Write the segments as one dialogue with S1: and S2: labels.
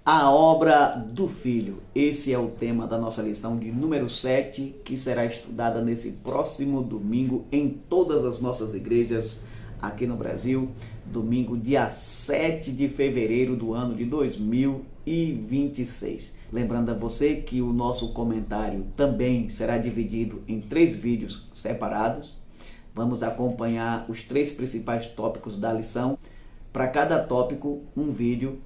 S1: A obra do Filho. Esse é o tema da nossa lição de número 7, que será estudada nesse próximo domingo em todas as nossas igrejas aqui no Brasil. Domingo, dia 7 de fevereiro do ano de 2026. Lembrando a você que o nosso comentário também será dividido em 3 vídeos separados. Vamos acompanhar os 3 principais tópicos da lição. Para cada tópico, um vídeo.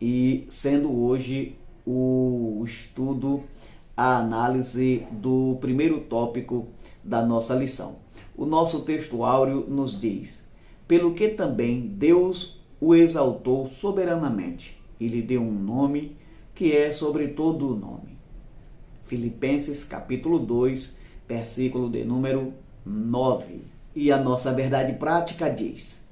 S1: E sendo hoje o estudo, a análise do primeiro tópico da nossa lição. O nosso texto áureo nos diz: pelo que também Deus o exaltou soberanamente e lhe deu um nome que é sobre todo o nome. Filipenses capítulo 2, versículo de número 9. E a nossa verdade prática diz: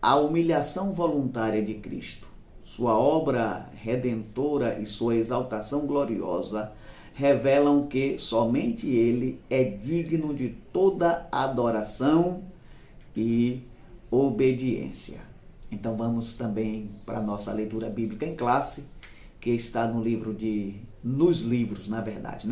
S1: a humilhação voluntária de Cristo, sua obra redentora e sua exaltação gloriosa revelam que somente Ele é digno de toda adoração e obediência. Então vamos também para a nossa leitura bíblica em classe, que está nos livros, na verdade,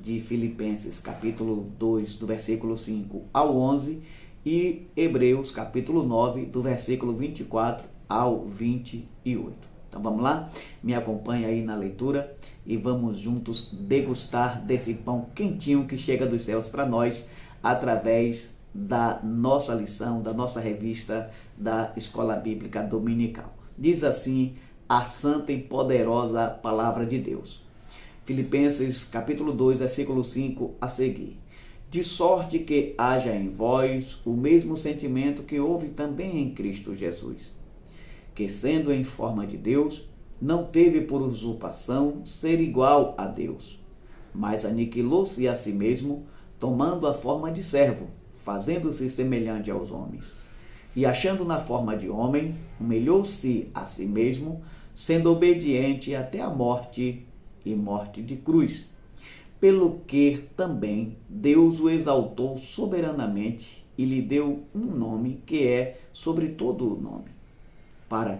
S1: de Filipenses, capítulo 2, do versículo 5 ao 11, e Hebreus, capítulo 9, do versículo 24 ao 28. Então vamos lá? Me acompanha aí na leitura e vamos juntos degustar desse pão quentinho que chega dos céus para nós através da nossa lição, da nossa revista da Escola Bíblica Dominical. Diz assim a santa e poderosa palavra de Deus. Filipenses capítulo 2, versículo 5 a seguir. De sorte que haja em vós o mesmo sentimento que houve também em Cristo Jesus, que sendo em forma de Deus, não teve por usurpação ser igual a Deus, mas aniquilou-se a si mesmo, tomando a forma de servo, fazendo-se semelhante aos homens. E achando na forma de homem, humilhou-se a si mesmo, sendo obediente até a morte e morte de cruz. Pelo que também Deus o exaltou soberanamente e lhe deu um nome que é sobre todo o nome, para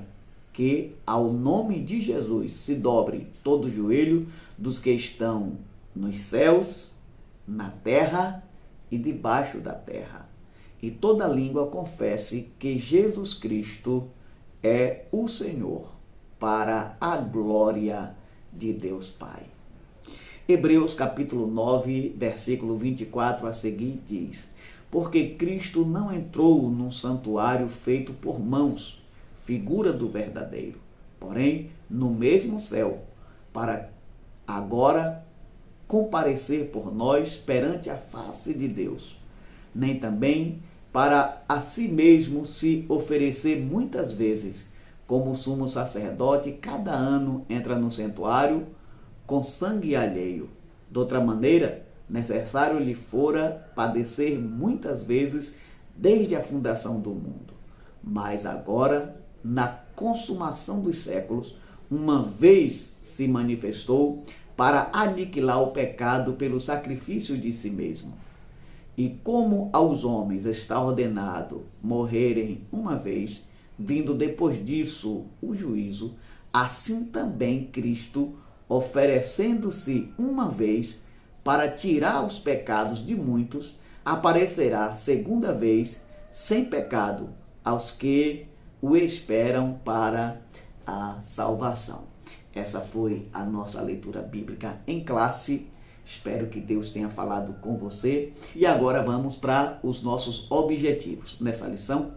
S1: que ao nome de Jesus se dobre todo o joelho dos que estão nos céus, na terra e debaixo da terra, e toda língua confesse que Jesus Cristo é o Senhor, para a glória de Deus Pai. Hebreus capítulo 9, versículo 24 a seguir diz: porque Cristo não entrou num santuário feito por mãos, figura do verdadeiro, porém no mesmo céu, para agora comparecer por nós perante a face de Deus, nem também para a si mesmo se oferecer muitas vezes, como o sumo sacerdote cada ano entra no santuário com sangue alheio. De outra maneira, necessário lhe fora padecer muitas vezes desde a fundação do mundo. Mas agora, na consumação dos séculos, uma vez se manifestou para aniquilar o pecado pelo sacrifício de si mesmo. E como aos homens está ordenado morrerem uma vez, vindo depois disso o juízo, assim também Cristo, oferecendo-se uma vez para tirar os pecados de muitos, aparecerá segunda vez sem pecado aos que o esperam para a salvação. Essa foi a nossa leitura bíblica em classe. Espero que Deus tenha falado com você. E agora vamos para os nossos objetivos. Nessa lição,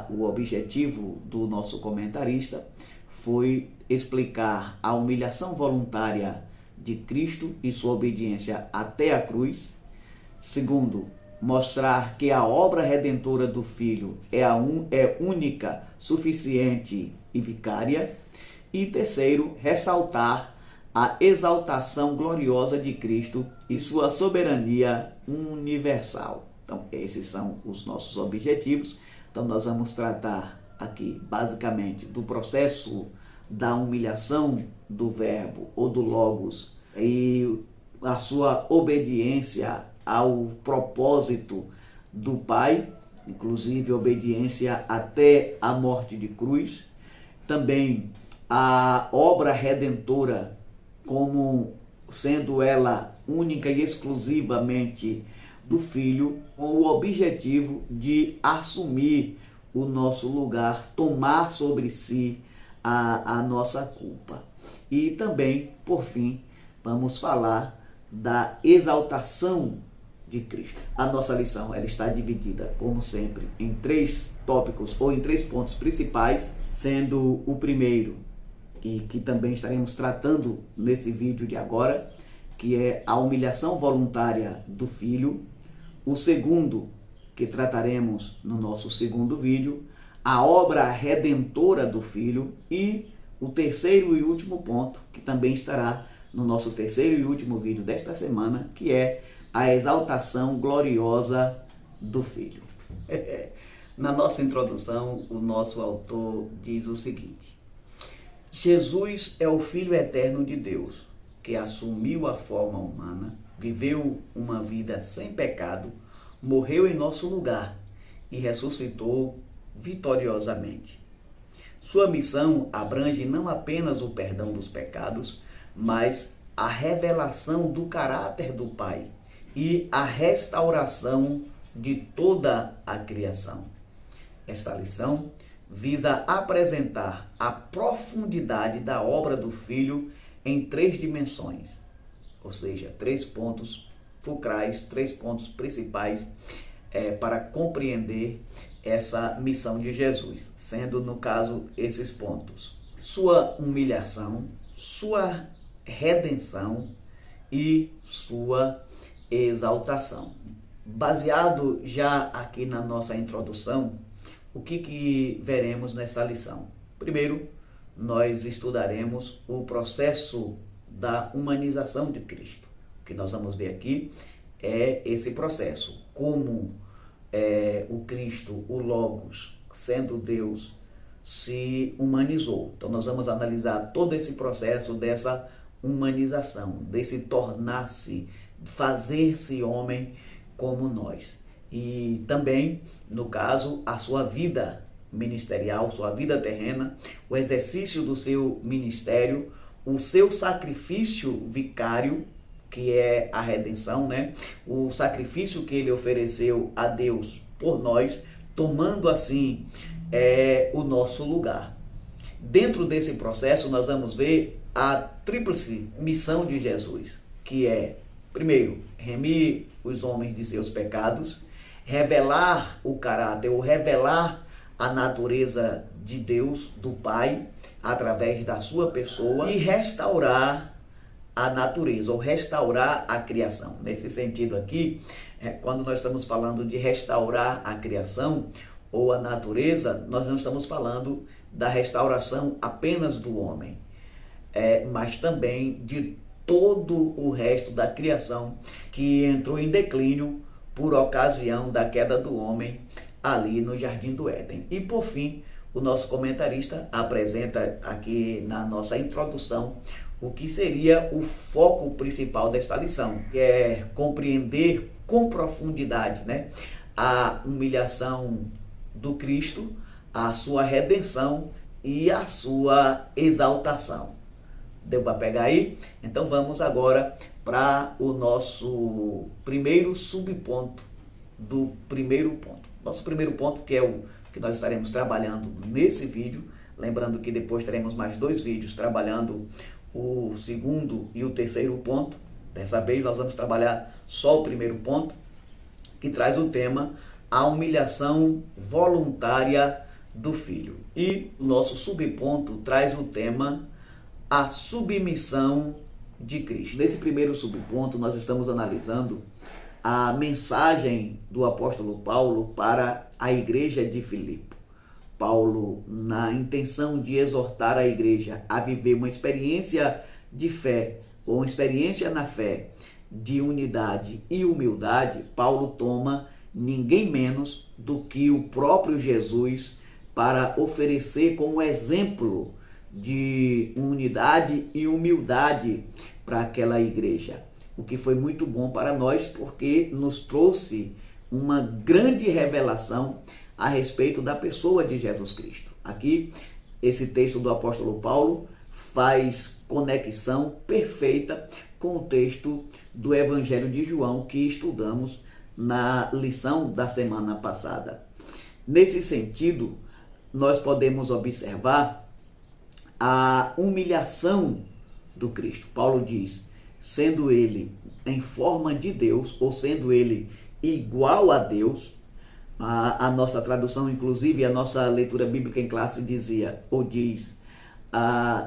S1: o objetivo do nosso comentarista foi explicar a humilhação voluntária de Cristo e sua obediência até a cruz. Segundo, mostrar que a obra redentora do Filho é única, suficiente e vicária. E terceiro, ressaltar a exaltação gloriosa de Cristo e sua soberania universal. Então, esses são os nossos objetivos. Então, nós vamos tratar aqui, basicamente, do processo da humilhação do verbo ou do logos e a sua obediência ao propósito do Pai, inclusive obediência até a morte de cruz. Também a obra redentora como sendo ela única e exclusivamente do Filho, com o objetivo de assumir o nosso lugar, tomar sobre si a nossa culpa. E também, por fim, vamos falar da exaltação de Cristo. A nossa lição ela está dividida, como sempre, em 3 tópicos ou em 3 pontos principais, sendo o primeiro, e que também estaremos tratando nesse vídeo de agora, que é a humilhação voluntária do Filho. O segundo, que trataremos no nosso segundo vídeo, a obra redentora do Filho. E o terceiro e último ponto, que também estará no nosso terceiro e último vídeo desta semana, que é a exaltação gloriosa do Filho. Na nossa introdução, o nosso autor diz o seguinte: Jesus é o Filho eterno de Deus, que assumiu a forma humana, viveu uma vida sem pecado, morreu em nosso lugar e ressuscitou vitoriosamente. Sua missão abrange não apenas o perdão dos pecados, mas a revelação do caráter do Pai e a restauração de toda a criação. Esta lição visa apresentar a profundidade da obra do Filho em 3 dimensões, ou seja, 3 pontos fulcrais, 3 pontos principais para compreender essa missão de Jesus, sendo, no caso, esses pontos: sua humilhação, sua redenção e sua exaltação. Baseado já aqui na nossa introdução, o que veremos nessa lição? Primeiro, nós estudaremos o processo da humanização de Cristo. O que nós vamos ver aqui é esse processo, como o Cristo, o Logos, sendo Deus, se humanizou. Então nós vamos analisar todo esse processo dessa humanização, desse tornar-se, fazer-se homem como nós. E também, no caso, a sua vida ministerial, sua vida terrena, o exercício do seu ministério, o seu sacrifício vicário, que é a redenção, né? O sacrifício que ele ofereceu a Deus por nós, tomando assim o nosso lugar. Dentro desse processo, nós vamos ver a tríplice missão de Jesus, que é, primeiro, remir os homens de seus pecados, revelar o caráter, ou revelar a natureza de Deus, do Pai, através da sua pessoa, e restaurar a natureza, ou restaurar a criação. Nesse sentido aqui, quando nós estamos falando de restaurar a criação ou a natureza, nós não estamos falando da restauração apenas do homem, mas também de todo o resto da criação que entrou em declínio por ocasião da queda do homem ali no Jardim do Éden. E por fim, o nosso comentarista apresenta aqui na nossa introdução o que seria o foco principal desta lição, que é compreender com profundidade, né, a humilhação do Cristo, a sua redenção e a sua exaltação. Deu para pegar aí? Então vamos agora para o nosso primeiro subponto do primeiro ponto. Nosso primeiro ponto, que é o que nós estaremos trabalhando nesse vídeo, lembrando que depois teremos mais 2 vídeos trabalhando o segundo e o terceiro ponto. Dessa vez nós vamos trabalhar só o primeiro ponto, que traz o tema a humilhação voluntária do Filho. E o nosso subponto traz o tema a submissão de Cristo. Nesse primeiro subponto nós estamos analisando a mensagem do apóstolo Paulo para a igreja de Filipe. Paulo, na intenção de exortar a igreja a viver uma experiência de fé, ou uma experiência na fé, de unidade e humildade, Paulo toma ninguém menos do que o próprio Jesus para oferecer como exemplo de unidade e humildade para aquela igreja. O que foi muito bom para nós, porque nos trouxe uma grande revelação a respeito da pessoa de Jesus Cristo. Aqui esse texto do apóstolo Paulo faz conexão perfeita com o texto do Evangelho de João que estudamos na lição da semana passada. Nesse sentido, nós podemos observar a humilhação do Cristo. Paulo diz, sendo ele em forma de Deus, ou sendo ele igual a Deus, a nossa tradução, inclusive, a nossa leitura bíblica em classe dizia, ou diz,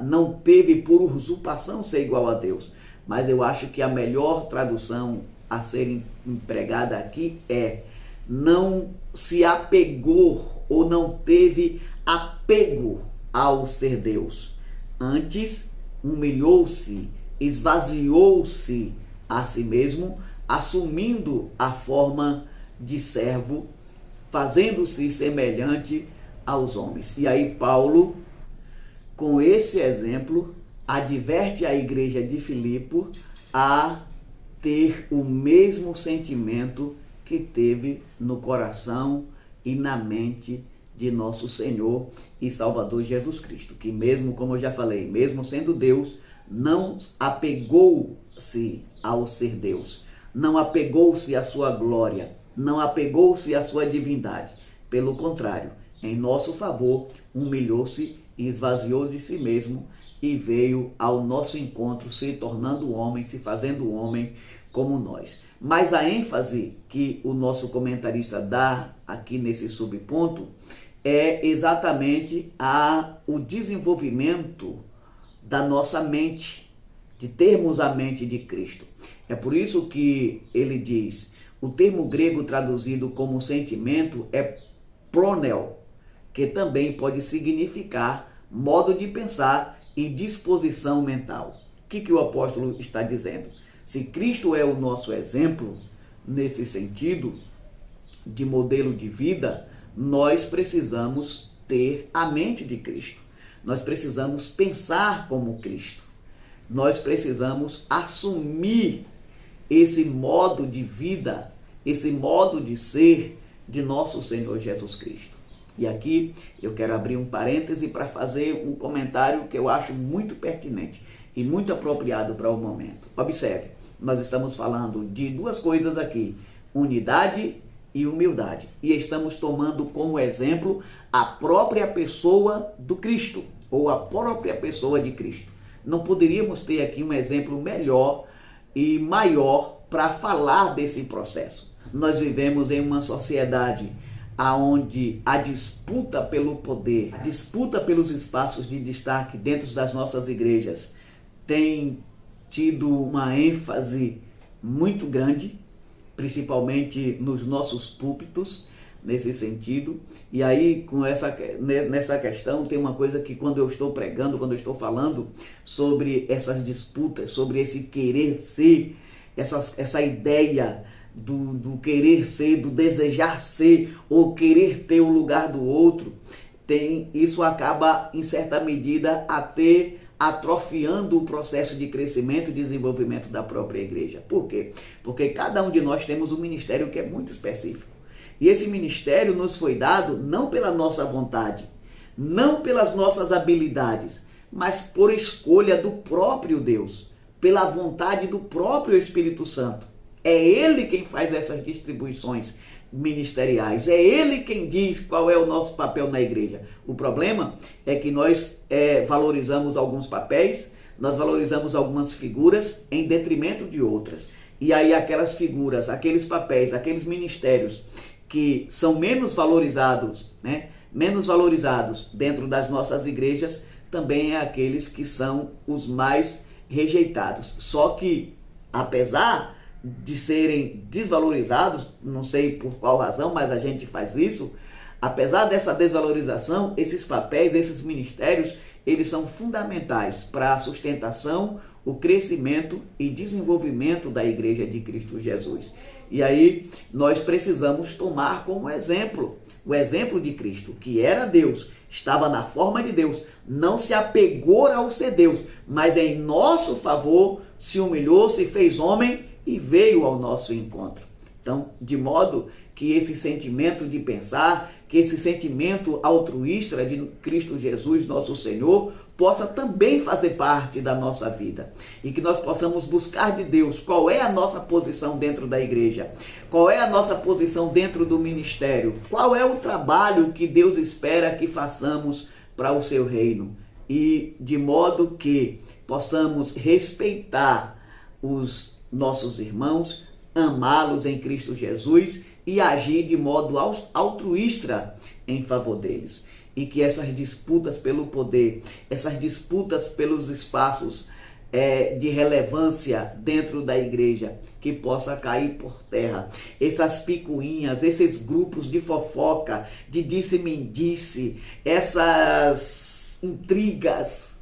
S1: não teve por usurpação ser igual a Deus. Mas eu acho que a melhor tradução a ser empregada aqui é, não se apegou ou não teve apego ao ser Deus. Antes, humilhou-se, esvaziou-se a si mesmo, assumindo a forma de servo, fazendo-se semelhante aos homens. E aí Paulo, com esse exemplo, adverte a igreja de Filipe a ter o mesmo sentimento que teve no coração e na mente de nosso Senhor e Salvador Jesus Cristo, que mesmo, como eu já falei, mesmo sendo Deus, não apegou-se ao ser Deus, não apegou-se à sua glória, não apegou-se à sua divindade. Pelo contrário, em nosso favor, humilhou-se e esvaziou de si mesmo e veio ao nosso encontro, se tornando homem, se fazendo homem como nós. Mas a ênfase que o nosso comentarista dá aqui nesse subponto é exatamente o desenvolvimento da nossa mente, de termos a mente de Cristo. É por isso que ele diz, o termo grego traduzido como sentimento é pronel, que também pode significar modo de pensar e disposição mental. O que o apóstolo está dizendo? Se Cristo é o nosso exemplo, nesse sentido de modelo de vida, nós precisamos ter a mente de Cristo. Nós precisamos pensar como Cristo. Nós precisamos assumir esse modo de vida, esse modo de ser de nosso Senhor Jesus Cristo. E aqui eu quero abrir um parêntese para fazer um comentário que eu acho muito pertinente e muito apropriado para o momento. Observe, nós estamos falando de duas coisas aqui, unidade e humildade. E estamos tomando como exemplo a própria pessoa do Cristo, ou a própria pessoa de Cristo. Não poderíamos ter aqui um exemplo melhor e maior para falar desse processo. Nós vivemos em uma sociedade onde a disputa pelo poder, a disputa pelos espaços de destaque dentro das nossas igrejas tem tido uma ênfase muito grande, principalmente nos nossos púlpitos, nesse sentido. E aí, nessa questão, tem uma coisa que quando eu estou pregando, quando eu estou falando sobre essas disputas, sobre esse querer ser, essa ideia do querer ser, do desejar ser, ou querer ter o lugar do outro, isso acaba, em certa medida, até atrofiando o processo de crescimento e desenvolvimento da própria igreja. Por quê? Porque cada um de nós temos um ministério que é muito específico. E esse ministério nos foi dado não pela nossa vontade, não pelas nossas habilidades, mas por escolha do próprio Deus, pela vontade do próprio Espírito Santo. É Ele quem faz essas distribuições ministeriais. É Ele quem diz qual é o nosso papel na igreja. O problema é que nós valorizamos alguns papéis, nós valorizamos algumas figuras em detrimento de outras. E aí aquelas figuras, aqueles papéis, aqueles ministérios que são menos valorizados, menos valorizados dentro das nossas igrejas, também é aqueles que são os mais rejeitados. Só que, apesar de serem desvalorizados, não sei por qual razão, mas a gente faz isso, apesar dessa desvalorização, esses papéis, esses ministérios, eles são fundamentais para a sustentação, o crescimento e desenvolvimento da Igreja de Cristo Jesus. E aí nós precisamos tomar como exemplo o exemplo de Cristo, que era Deus, estava na forma de Deus, não se apegou ao ser Deus, mas em nosso favor se humilhou, se fez homem e veio ao nosso encontro. Então, de modo que esse sentimento de pensar, que esse sentimento altruísta de Cristo Jesus, nosso Senhor, possa também fazer parte da nossa vida. E que nós possamos buscar de Deus qual é a nossa posição dentro da igreja, qual é a nossa posição dentro do ministério, qual é o trabalho que Deus espera que façamos para o seu reino. E de modo que possamos respeitar os nossos irmãos, amá-los em Cristo Jesus e agir de modo altruísta em favor deles. E que essas disputas pelo poder, essas disputas pelos espaços de relevância dentro da igreja, que possa cair por terra. Essas picuinhas, esses grupos de fofoca, de disse-me-disse, essas intrigas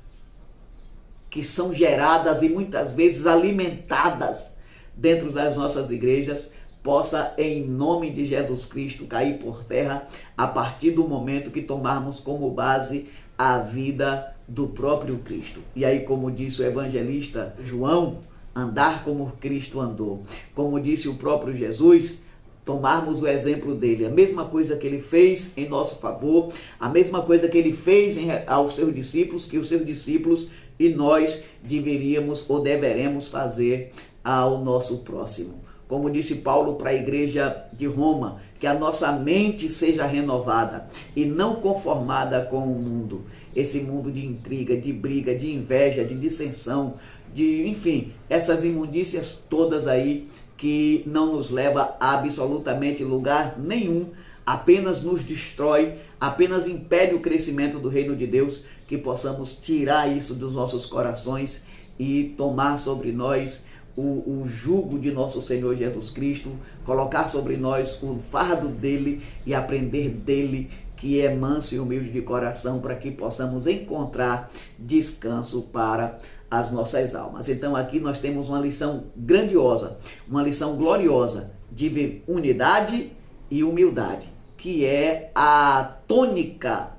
S1: que são geradas e muitas vezes alimentadas dentro das nossas igrejas, possa, em nome de Jesus Cristo, cair por terra a partir do momento que tomarmos como base a vida do próprio Cristo. E aí, como disse o evangelista João, andar como Cristo andou. Como disse o próprio Jesus, tomarmos o exemplo dele, a mesma coisa que ele fez em nosso favor, a mesma coisa que ele fez aos seus discípulos, que os seus discípulos e nós deveríamos ou deveremos fazer ao nosso próximo. Como disse Paulo para a igreja de Roma, que a nossa mente seja renovada e não conformada com o mundo. Esse mundo de intriga, de briga, de inveja, de dissensão, enfim, essas imundícias todas aí que não nos leva a absolutamente lugar nenhum, apenas nos destrói, apenas impede o crescimento do reino de Deus, que possamos tirar isso dos nossos corações e tomar sobre nós o jugo de nosso Senhor Jesus Cristo, colocar sobre nós o fardo dele e aprender dele, que é manso e humilde de coração, para que possamos encontrar descanso para as nossas almas. Então aqui nós temos uma lição grandiosa, uma lição gloriosa de unidade e humildade, que é a tônica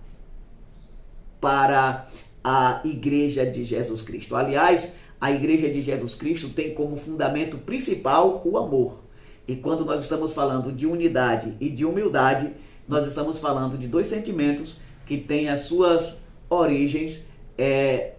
S1: para a igreja de Jesus Cristo. Aliás, a igreja de Jesus Cristo tem como fundamento principal o amor. E quando nós estamos falando de unidade e de humildade, nós estamos falando de dois sentimentos que têm as suas origens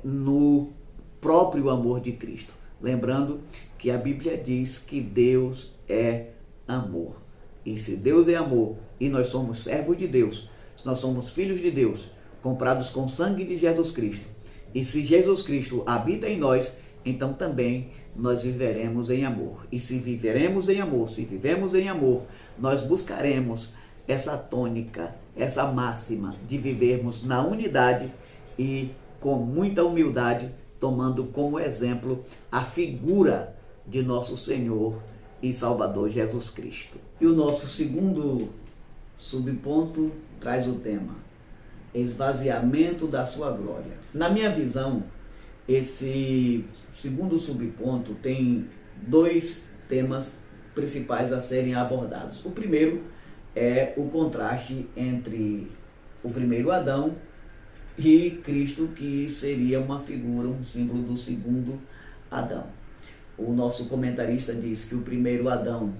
S1: no próprio amor de Cristo. Lembrando que a Bíblia diz que Deus é amor. E se Deus é amor e nós somos servos de Deus, se nós somos filhos de Deus, comprados com o sangue de Jesus Cristo, e se Jesus Cristo habita em nós, então também nós viveremos em amor. E se viveremos em amor, se vivemos em amor, nós buscaremos essa tônica, essa máxima de vivermos na unidade e com muita humildade, tomando como exemplo a figura de nosso Senhor e Salvador Jesus Cristo. E o nosso segundo subponto traz o tema: esvaziamento da sua glória. Na minha visão, esse segundo subponto tem dois temas principais a serem abordados. O primeiro é o contraste entre o primeiro Adão e Cristo, que seria uma figura, um símbolo do segundo Adão. O nosso comentarista diz que o primeiro Adão,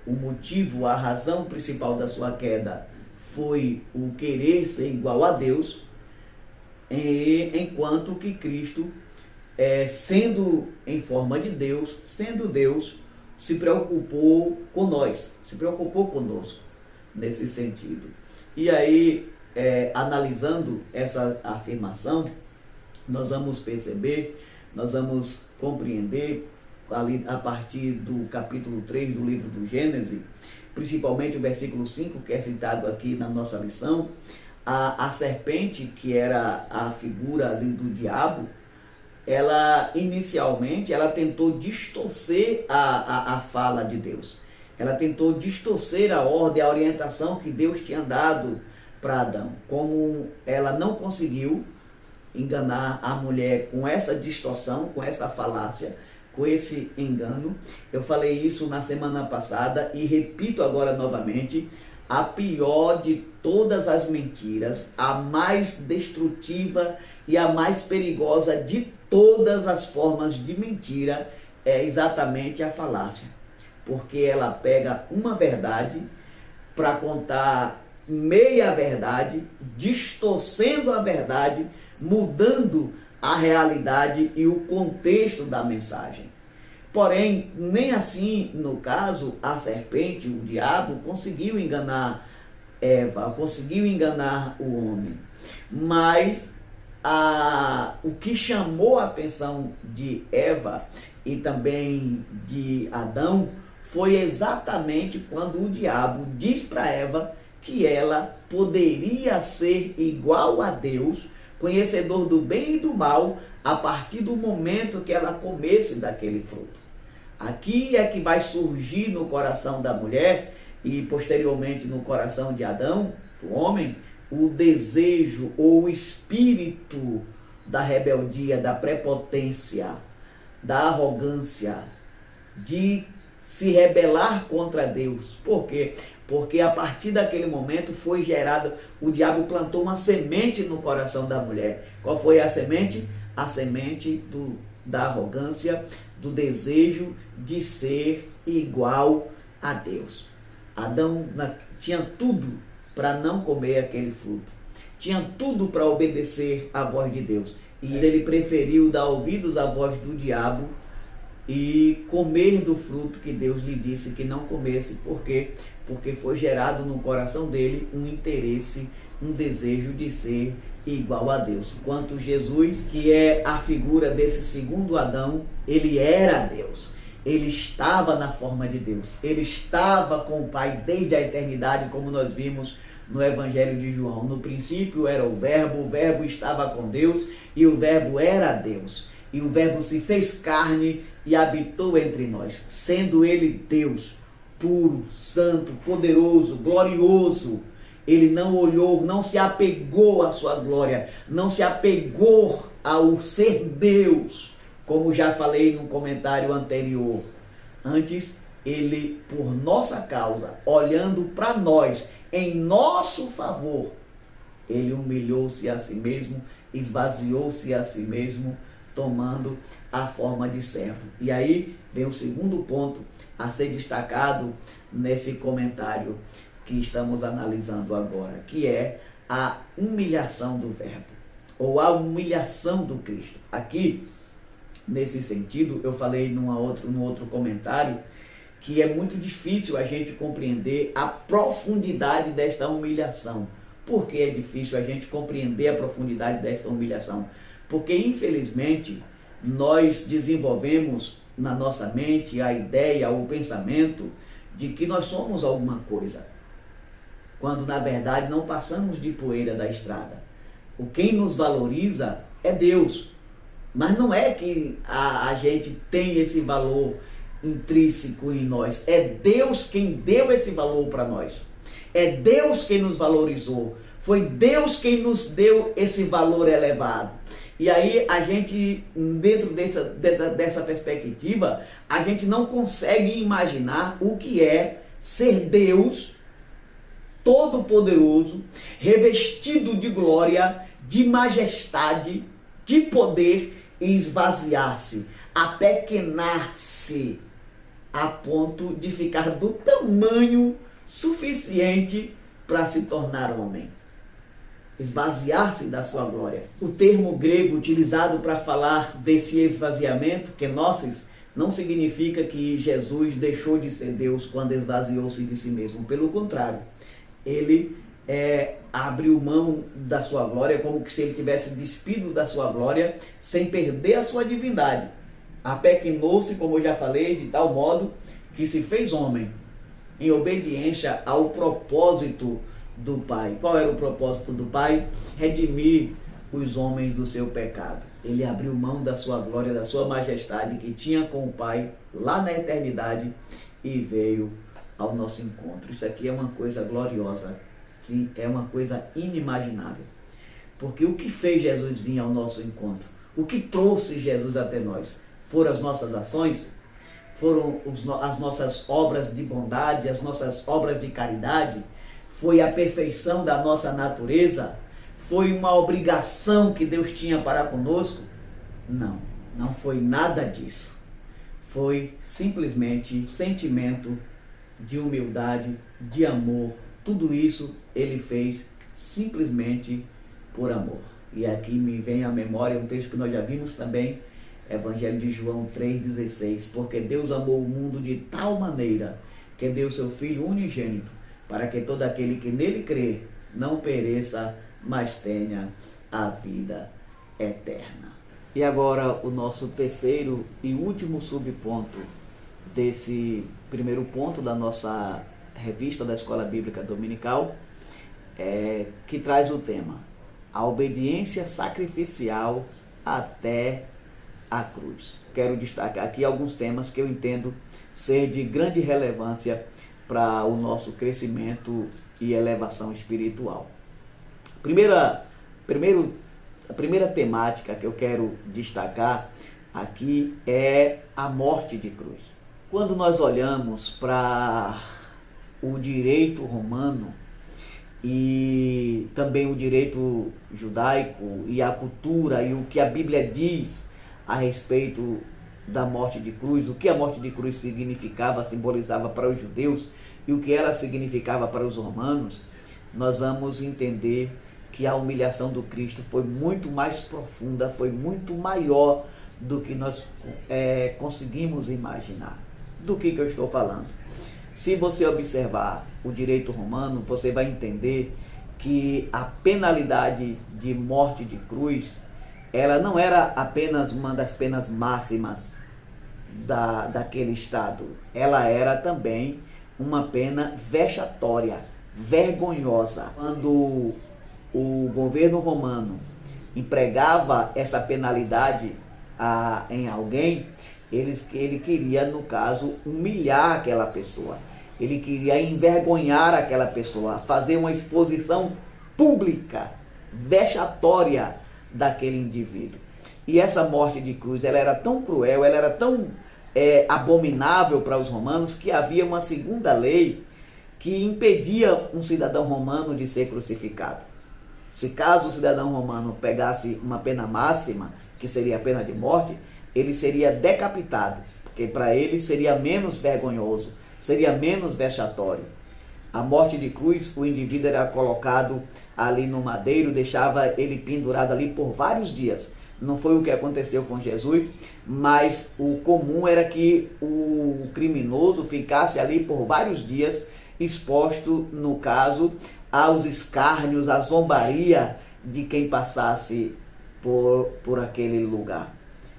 S1: o motivo, a razão principal da sua queda foi o querer ser igual a Deus, enquanto que Cristo, sendo em forma de Deus, sendo Deus, se preocupou com nós, se preocupou conosco nesse sentido. E aí, analisando essa afirmação, nós vamos perceber, nós vamos compreender ali a partir do capítulo 3 do livro do Gênesis, principalmente o versículo 5, que é citado aqui na nossa lição. A serpente, que era a figura ali do diabo, ela inicialmente tentou distorcer a fala de Deus. Ela tentou distorcer a ordem, a orientação que Deus tinha dado para Adão. Como ela não conseguiu enganar a mulher com essa distorção, com essa falácia, com esse engano, eu falei isso na semana passada e repito agora novamente: a pior de todas as mentiras, a mais destrutiva e a mais perigosa de todas as formas de mentira é exatamente a falácia. porque ela pega uma verdade para contar meia verdade, distorcendo a verdade, mudando a realidade e o contexto da mensagem. Porém, nem assim, no caso, a serpente, o diabo, conseguiu enganar Eva, conseguiu enganar o homem. Mas o que chamou a atenção de Eva e também de Adão foi exatamente quando o diabo diz para Eva que ela poderia ser igual a Deus, conhecedor do bem e do mal, a partir do momento que ela comesse daquele fruto. Aqui é que vai surgir no coração da mulher e posteriormente no coração de Adão, do homem, o desejo ou o espírito da rebeldia, da prepotência, da arrogância, de se rebelar contra Deus. Por quê? Porque a partir daquele momento foi gerado, o diabo plantou uma semente no coração da mulher. Qual foi a semente? A semente da arrogância, do desejo de ser igual a Deus. Adão tinha tudo para não comer aquele fruto. Tinha tudo para obedecer à voz de Deus. E ele preferiu dar ouvidos à voz do diabo e comer do fruto que Deus lhe disse que não comesse. Por quê? Porque foi gerado no coração dele um interesse, um desejo de ser igual a Deus. Enquanto Jesus, que é a figura desse segundo Adão, ele era Deus. Ele estava na forma de Deus. Ele estava com o Pai desde a eternidade, como nós vimos no Evangelho de João. No princípio era o Verbo estava com Deus e o Verbo era Deus. E o Verbo se fez carne e habitou entre nós, sendo ele Deus, puro, santo, poderoso, glorioso. Ele não olhou, não se apegou à sua glória, não se apegou ao ser Deus, como já falei no comentário anterior. Antes, ele, por nossa causa, olhando para nós, em nosso favor, ele humilhou-se a si mesmo, esvaziou-se a si mesmo, tomando a forma de servo. E aí vem o segundo ponto a ser destacado nesse comentário que estamos analisando agora, que é a humilhação do Verbo, ou a humilhação do Cristo. Aqui, nesse sentido, eu falei num outro comentário que é muito difícil a gente compreender a profundidade desta humilhação. Por que é difícil a gente compreender a profundidade desta humilhação? Porque, infelizmente, nós desenvolvemos na nossa mente a ideia, o pensamento de que nós somos alguma coisa, quando na verdade não passamos de poeira da estrada. Quem nos valoriza é Deus, mas não é que a gente tem esse valor intrínseco em nós, é Deus quem deu esse valor para nós, é Deus quem nos valorizou, foi Deus quem nos deu esse valor elevado. E aí a gente, dentro dessa perspectiva, a gente não consegue imaginar o que é ser Deus todo-poderoso, revestido de glória, de majestade, de poder, e esvaziar-se, apequenar-se, a ponto de ficar do tamanho suficiente para se tornar homem. Esvaziar-se da sua glória. O termo grego utilizado para falar desse esvaziamento, kenosis, não significa que Jesus deixou de ser Deus quando esvaziou-se de si mesmo. Pelo contrário, ele abriu mão da sua glória, como que se ele tivesse despido da sua glória, sem perder a sua divindade. Apequenou-se, como eu já falei, de tal modo que se fez homem, em obediência ao propósito do Pai. Qual era o propósito do Pai? Redimir os homens do seu pecado. Ele abriu mão da sua glória, da sua majestade que tinha com o Pai lá na eternidade e veio ao nosso encontro. Isso aqui é uma coisa gloriosa, sim, é uma coisa inimaginável. Porque o que fez Jesus vir ao nosso encontro? O que trouxe Jesus até nós? Foram as nossas ações? Foram as nossas obras de bondade, as nossas obras de caridade? Foi a perfeição da nossa natureza? Foi uma obrigação que Deus tinha para conosco? Não, não foi nada disso. foi simplesmente sentimento de humildade, de amor. Tudo isso ele fez simplesmente por amor. E aqui me vem à memória um texto que nós já vimos também, Evangelho de João 3,16. Porque Deus amou o mundo de tal maneira que deu seu Filho unigênito, para que todo aquele que nele crê não pereça, mas tenha a vida eterna. E agora o nosso terceiro e último subponto desse primeiro ponto da nossa revista da Escola Bíblica Dominical, que traz o tema: a obediência sacrificial até a cruz. Quero destacar aqui alguns temas que eu entendo ser de grande relevância para o nosso crescimento e elevação espiritual. A primeira temática que eu quero destacar aqui é a morte de cruz. Quando nós olhamos para o direito romano e também o direito judaico e a cultura e o que a Bíblia diz a respeito da morte de cruz, o que a morte de cruz significava, simbolizava para os judeus e o que ela significava para os romanos, nós vamos entender que a humilhação do Cristo foi muito mais profunda, foi muito maior do que nós conseguimos imaginar. Do que eu estou falando? Se você observar o direito romano, você vai entender que a penalidade de morte de cruz, ela não era apenas uma das penas máximas daquele estado. Ela era também uma pena vexatória, vergonhosa. Quando o governo romano empregava essa penalidade em alguém, ele queria, no caso, humilhar aquela pessoa. Ele queria envergonhar aquela pessoa, fazer uma exposição pública, vexatória daquele indivíduo. E essa morte de cruz, ela era tão cruel, ela era tão abominável para os romanos, que havia uma segunda lei que impedia um cidadão romano de ser crucificado. Se caso o cidadão romano pegasse uma pena máxima, que seria a pena de morte, ele seria decapitado, porque para ele seria menos vergonhoso, seria menos vexatório. A morte de cruz, o indivíduo era colocado ali no madeiro, deixava ele pendurado ali por vários dias. Não foi o que aconteceu com Jesus, mas o comum era que o criminoso ficasse ali por vários dias, exposto, no caso, aos escárnios, à zombaria de quem passasse por aquele lugar.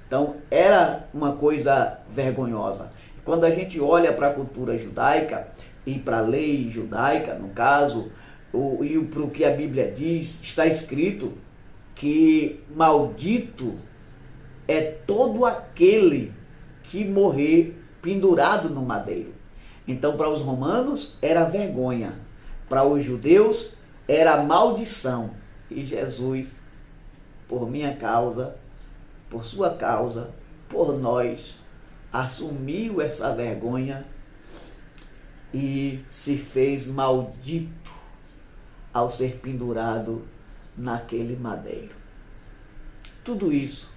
S1: Então, era uma coisa vergonhosa. Quando a gente olha para a cultura judaica e para a lei judaica, no caso, e para o que a Bíblia diz, está escrito que maldito é todo aquele que morrer pendurado no madeiro. Então, para os romanos era vergonha, para os judeus era maldição. E Jesus, por minha causa, por sua causa, por nós, assumiu essa vergonha e se fez maldito ao ser pendurado naquele madeiro. Tudo isso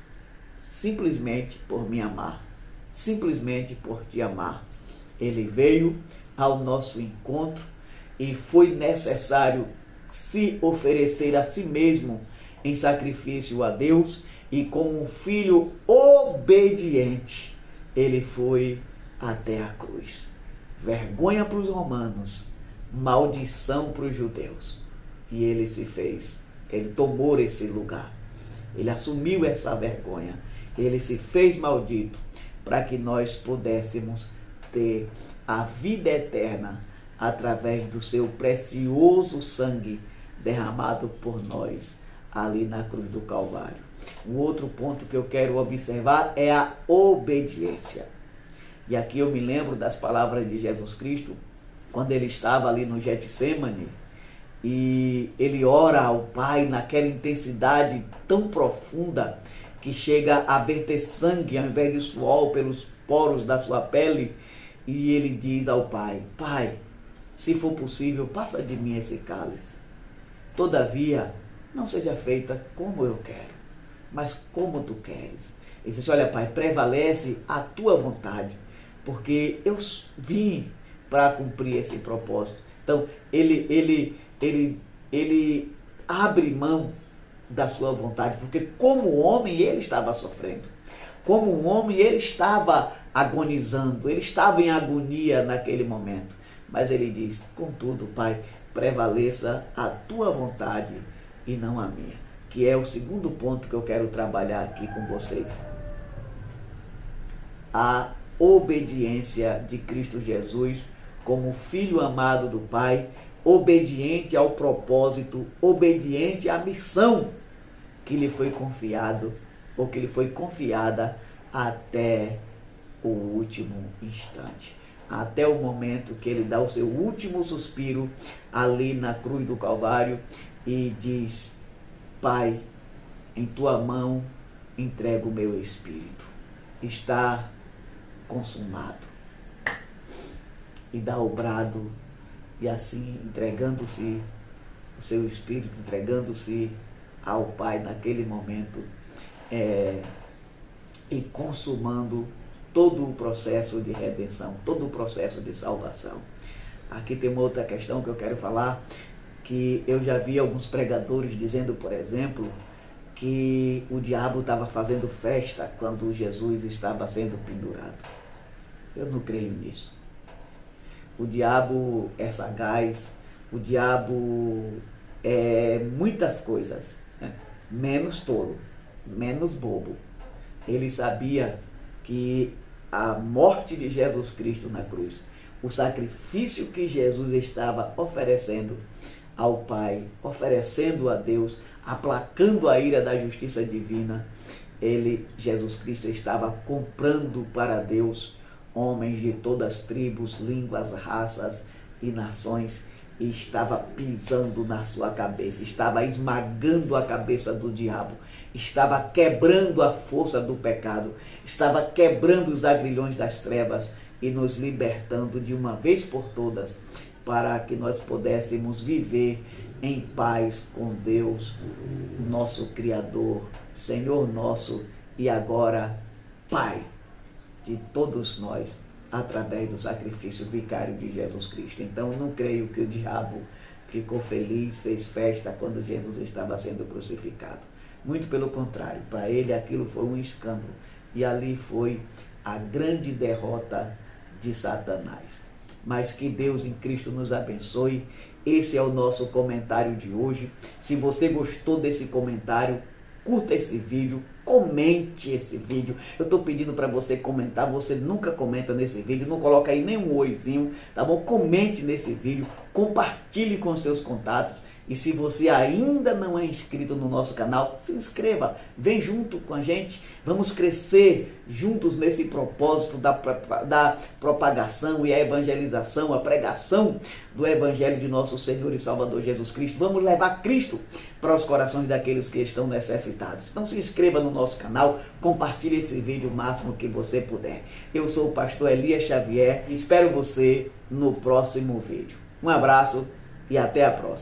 S1: simplesmente por me amar, simplesmente por te amar. Ele veio ao nosso encontro e foi necessário se oferecer a si mesmo em sacrifício a Deus, e como um filho obediente, ele foi até a cruz. Vergonha para os romanos, maldição para os judeus. E ele se fez, ele tomou esse lugar, ele assumiu essa vergonha, ele se fez maldito para que nós pudéssemos ter a vida eterna através do seu precioso sangue derramado por nós ali na cruz do Calvário. Um outro ponto que eu quero observar é a obediência. E aqui eu me lembro das palavras de Jesus Cristo, quando ele estava ali no Getsêmani, e ele ora ao Pai naquela intensidade tão profunda, que chega a verter sangue ao invés de suor pelos poros da sua pele, e ele diz ao Pai: Pai, se for possível, passa de mim esse cálice. Todavia, não seja feita como eu quero, mas como tu queres. Ele disse: olha, Pai, prevalece a tua vontade, porque eu vim para cumprir esse propósito. Então, ele abre mão da sua vontade, porque como homem ele estava sofrendo. Como um homem ele estava agonizando, ele estava em agonia naquele momento. Mas ele diz: contudo, Pai, prevaleça a tua vontade e não a minha. Que é o segundo ponto que eu quero trabalhar aqui com vocês. A obediência de Cristo Jesus como filho amado do Pai, obediente ao propósito, obediente à missão que lhe foi confiado, ou que lhe foi confiada até o último instante. Até o momento que ele dá o seu último suspiro ali na cruz do Calvário e diz: Pai, em tua mão entrego o meu espírito. Está consumado. E dá o brado, e assim entregando-se o seu espírito, entregando-se ao Pai naquele momento, e consumando todo o processo de redenção, todo o processo de salvação. Aqui tem uma outra questão que eu quero falar, que eu já vi alguns pregadores dizendo, por exemplo, que o diabo estava fazendo festa quando Jesus estava sendo pendurado. Eu não creio nisso. O diabo é sagaz, o diabo é muitas coisas, né? Menos tolo, menos bobo. Ele sabia que a morte de Jesus Cristo na cruz, o sacrifício que Jesus estava oferecendo ao Pai, oferecendo a Deus, aplacando a ira da justiça divina, Jesus Cristo, estava comprando para Deus homens de todas as tribos, línguas, raças e nações, e estava pisando na sua cabeça, estava esmagando a cabeça do diabo, estava quebrando a força do pecado, estava quebrando os agrilhões das trevas e nos libertando de uma vez por todas, para que nós pudéssemos viver em paz com Deus, nosso Criador, Senhor nosso e agora Pai de todos nós, através do sacrifício vicário de Jesus Cristo. Então, eu não creio que o diabo ficou feliz, fez festa quando Jesus estava sendo crucificado. Muito pelo contrário, para ele aquilo foi um escândalo. E ali foi a grande derrota de Satanás. Mas que Deus em Cristo nos abençoe. Esse é o nosso comentário de hoje. Se você gostou desse comentário, curta esse vídeo, comente esse vídeo. Eu estou pedindo para você comentar, você nunca comenta nesse vídeo, não coloca aí nenhum oizinho, tá bom? Comente nesse vídeo, compartilhe com seus contatos. E se você ainda não é inscrito no nosso canal, se inscreva, vem junto com a gente, vamos crescer juntos nesse propósito da propagação e a evangelização, a pregação do Evangelho de nosso Senhor e Salvador Jesus Cristo. Vamos levar Cristo para os corações daqueles que estão necessitados. Então se inscreva no nosso canal, compartilhe esse vídeo o máximo que você puder. Eu sou o pastor Elias Xavier e espero você no próximo vídeo. Um abraço e até a próxima.